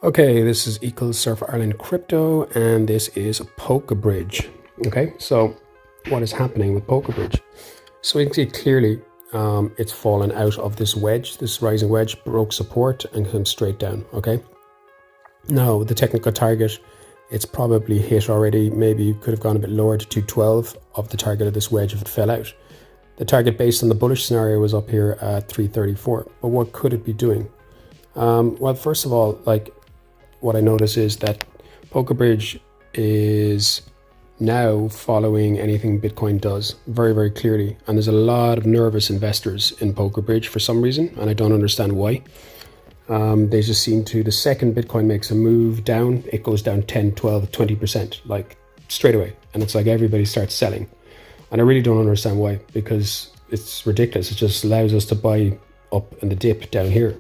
Okay, this is Equals Surf Ireland Crypto, and this is POLKABRIDGE. Okay, so what is happening with POLKABRIDGE? So we can see clearly it's fallen out of this wedge. This rising wedge broke support and came straight down. Okay, now the technical target, it's probably hit already. Maybe could have gone a bit lower to 212 of the target of this wedge if it fell out. The target based on the bullish scenario was up here at 334. But what could it be doing? Well, first of all, what I notice is that POLKABRIDGE is now following anything Bitcoin does very, very clearly. And there's a lot of nervous investors in POLKABRIDGE for some reason, and I don't understand why. They just seem to, the second Bitcoin makes a move down, it goes down 10, 12, 20%, like straight away. And it's like everybody starts selling. And I really don't understand why, because it's ridiculous. It just allows us to buy up in the dip down here.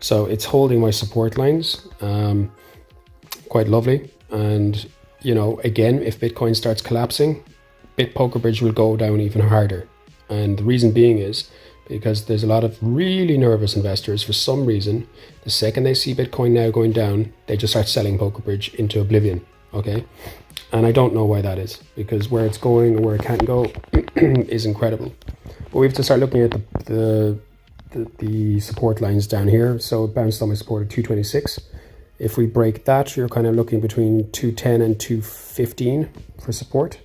So it's holding my support lines, quite lovely. And, you know, again, if Bitcoin starts collapsing, POLKABRIDGE will go down even harder. And the reason being is because there's a lot of really nervous investors for some reason. The second they see Bitcoin now going down, they just start selling POLKABRIDGE into oblivion, okay? And I don't know why that is, because where it's going and where it can't go is incredible. But we have to start looking at the support lines down here. So it bounced on my support at 226. If we break that, you're kind of looking between 210 and 215 for support.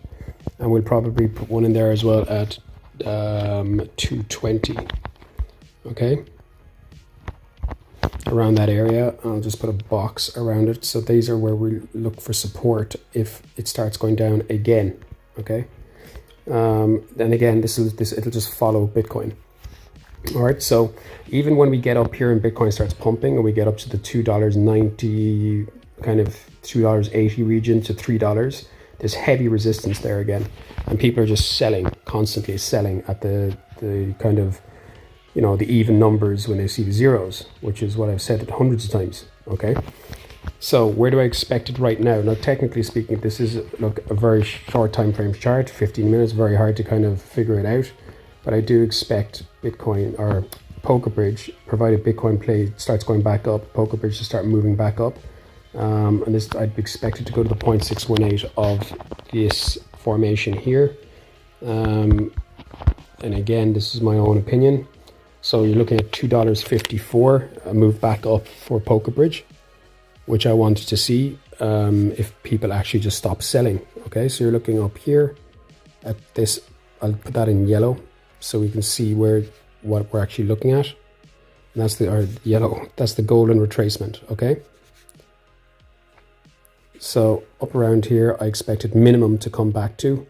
And we'll probably put one in there as well at 220. Okay. Around that area, I'll just put a box around it. So these are where we look for support if it starts going down again. Okay. Then again, it'll just follow Bitcoin. All right, so even when we get up here and Bitcoin starts pumping and we get up to the $2.90, kind of $2.80 region to $3, there's heavy resistance there again. And people are just selling, constantly selling at the kind of, you know, the even numbers when they see the zeros, which is what I've said hundreds of times, okay? So where do I expect it right now? Now, technically speaking, this is, look, a very short time frame chart, 15 minutes, very hard to kind of figure it out. But I do expect Bitcoin or POLKABRIDGE, provided Bitcoin play starts going back up, POLKABRIDGE to start moving back up. And this, I'd expect it to go to the 0.618 of this formation here. And again, this is my own opinion. So you're looking at $2.54, a move back up for POLKABRIDGE, which I wanted to see if people actually just stop selling. Okay, so you're looking up here at this. I'll put that in yellow, so we can see what we're actually looking at. And that's the yellow, that's the golden retracement, okay? So up around here, I expected minimum to come back to,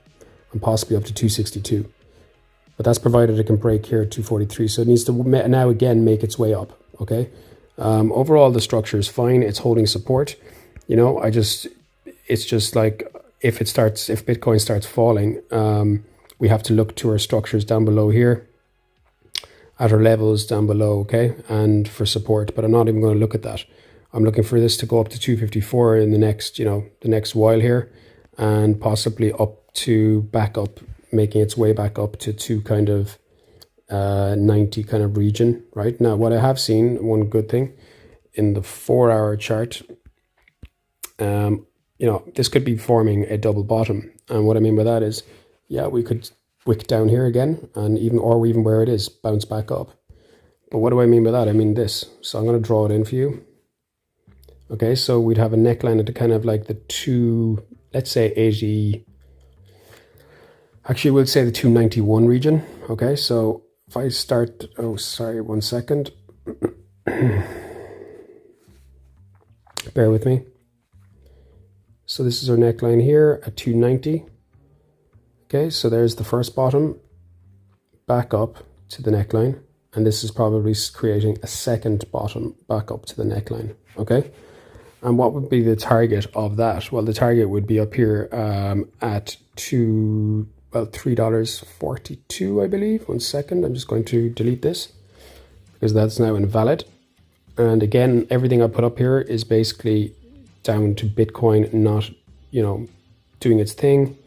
and possibly up to 262. But that's provided it can break here at 243. So it needs to now again make its way up, okay? Overall, the structure is fine. It's holding support. You know, it's just like if Bitcoin starts falling, we have to look to our structures down below here, at our levels down below, okay, and for support. But I'm not even going to look at that. I'm looking for this to go up to 254 in the next, you know, the next while here, and possibly up to back up, making its way back up to kind of 90 kind of region, right? Now, what I have seen, one good thing, in the 4-hour chart, you know, this could be forming a double bottom. And what I mean by that is, yeah, we could wick down here again, and even where it is, bounce back up. But what do I mean by that? I mean this. So I'm going to draw it in for you. Okay, so we'd have a neckline at the kind of like the let's say 80. Actually, we'll say the 291 region. Okay, so if I start, oh, sorry, 1 second. Bear with me. So this is our neckline here at 290. Okay, so there's the first bottom, back up to the neckline, and this is probably creating a second bottom back up to the neckline, okay? And what would be the target of that? Well, the target would be up here at $3.42, I believe. 1 second, I'm just going to delete this because that's now invalid. And again, everything I put up here is basically down to Bitcoin not, you know, doing its thing.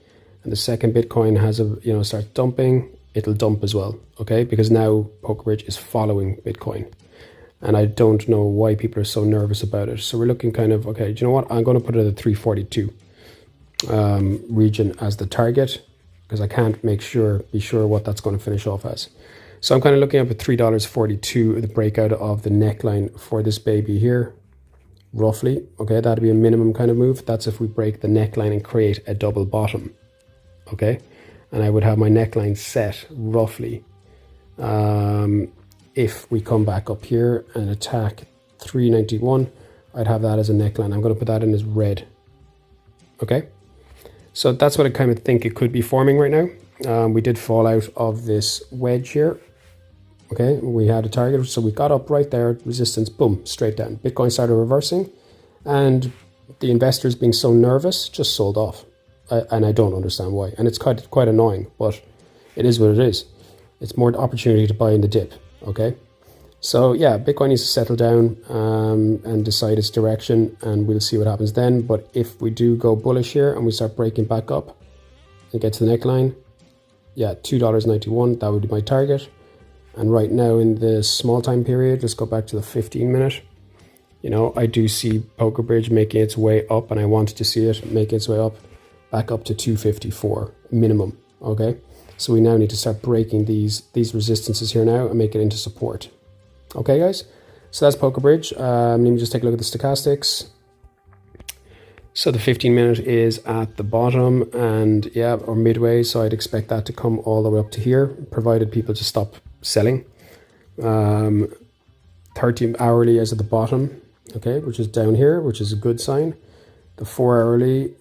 And the second Bitcoin starts dumping, it'll dump as well, okay? Because now POLKABRIDGE is following Bitcoin. And I don't know why people are so nervous about it. So we're looking kind of, okay, do you know what? I'm going to put it at the 342 region as the target, because I can't be sure what that's going to finish off as. So I'm kind of looking up at $3.42, the breakout of the neckline for this baby here, roughly. Okay, that'd be a minimum kind of move. That's if we break the neckline and create a double bottom. Okay, and I would have my neckline set roughly if we come back up here and attack 391, I'd have that as a neckline. I'm going to put that in as red. Okay, so that's what I kind of think it could be forming right now. We did fall out of this wedge here. Okay, we had a target, so we got up right there, resistance, boom, straight down. Bitcoin started reversing, and the investors, being so nervous, just sold off. And I don't understand why. And it's quite annoying, but it is what it is. It's more opportunity to buy in the dip. Okay, so yeah, Bitcoin needs to settle down and decide its direction, and we'll see what happens then. But if we do go bullish here and we start breaking back up and get to the neckline, yeah, $2.91, that would be my target. And right now in the small time period, let's go back to the 15-minute. You know, I do see POLKABRIDGE making its way up, and I wanted to see it make its way up, back up to 254 minimum. Okay, so we now need to start breaking these resistances here now and make it into support. Okay, guys, so that's POLKABRIDGE. Let me just take a look at the stochastics. So the 15-minute is at the bottom, and yeah, or midway, so I'd expect that to come all the way up to here, provided people just stop selling. 30 hourly is at the bottom, okay, which is down here, which is a good sign. The 4 hourly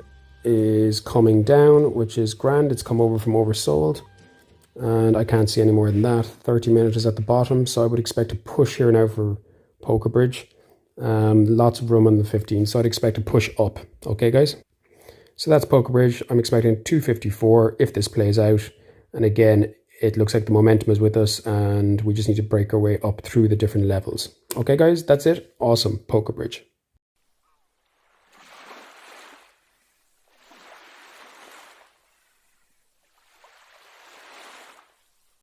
is coming down, which is grand. It's come over from oversold, and I can't see any more than that. 30-minute is at the bottom, so I would expect a push here now for POLKABRIDGE. Lots of room on the 15, so I'd expect a push up. Okay, guys, so that's POLKABRIDGE. I'm expecting 254 if this plays out, and again, it looks like the momentum is with us, and we just need to break our way up through the different levels. Okay, guys, that's it. Awesome. POLKABRIDGE.